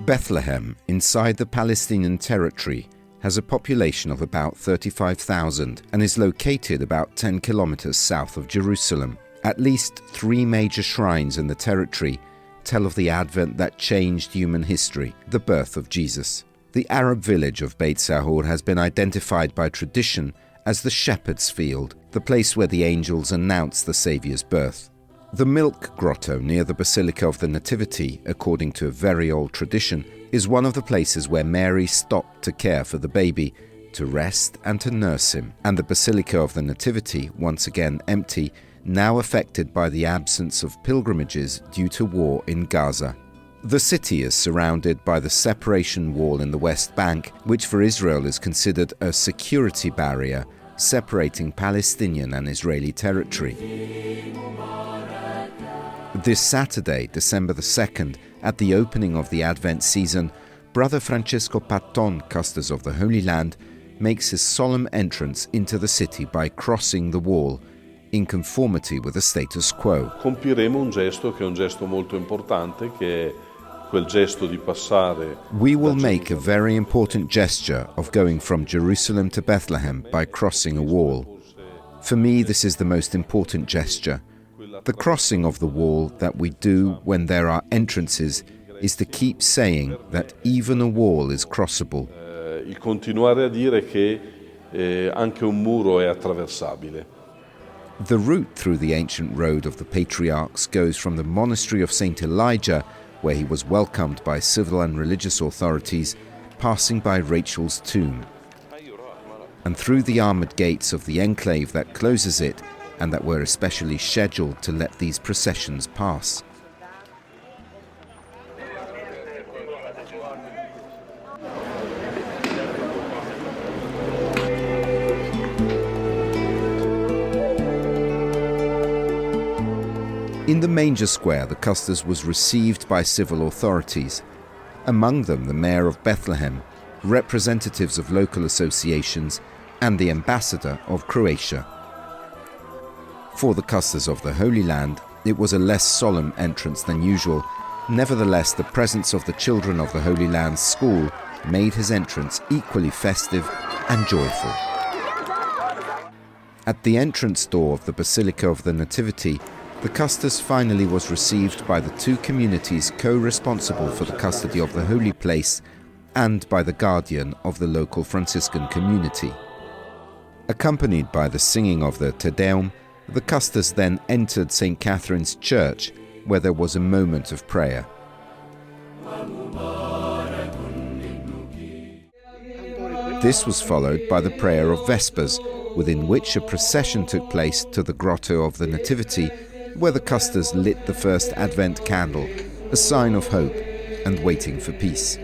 Bethlehem, inside the Palestinian Territory, has a population of about 35,000 and is located about 10 kilometers south of Jerusalem. At least 3 major shrines in the territory tell of the advent that changed human history, the birth of Jesus. The Arab village of Beit-Sahur has been identified by tradition as the Shepherd's Field, the place where the angels announced the Saviour's birth. The Milk Grotto near the Basilica of the Nativity, according to a very old tradition, is one of the places where Mary stopped to care for the baby, to rest and to nurse him, and the Basilica of the Nativity, once again empty, now affected by the absence of pilgrimages due to war in Gaza. The city is surrounded by the separation wall in the West Bank, which for Israel is considered a security barrier separating Palestinian and Israeli territory. This Saturday, December the 2nd, at the opening of the Advent season, Brother Francesco Patton, Custos of the Holy Land, makes his solemn entrance into the city by crossing the wall, in conformity with the status quo. Compiremo un gesto che è un gesto molto importante, che è quel gesto di passare. We will make a very important gesture of going from Jerusalem to Bethlehem by crossing a wall. For me, this is the most important gesture. The crossing of the wall that we do when there are entrances is to keep saying that even a wall is crossable. Il continuare a dire che anche un muro è attraversabile. The route through the ancient road of the patriarchs goes from the monastery of St. Elijah, where he was welcomed by civil and religious authorities, passing by Rachel's tomb, and through the armoured gates of the enclave that closes it, and that were especially scheduled to let these processions pass. In the manger square, the custos was received by civil authorities, among them the mayor of Bethlehem, representatives of local associations, and the ambassador of Croatia. For the custos of the Holy Land, it was a less solemn entrance than usual. Nevertheless, the presence of the children of the Holy Land's school made his entrance equally festive and joyful. At the entrance door of the Basilica of the Nativity, the custos finally was received by the 2 communities co-responsible for the custody of the holy place and by the guardian of the local Franciscan community. Accompanied by the singing of the Te Deum, the custos then entered St. Catherine's Church, where there was a moment of prayer. This was followed by the prayer of Vespers, within which a procession took place to the Grotto of the Nativity, where the custos lit the first Advent candle, a sign of hope and waiting for peace.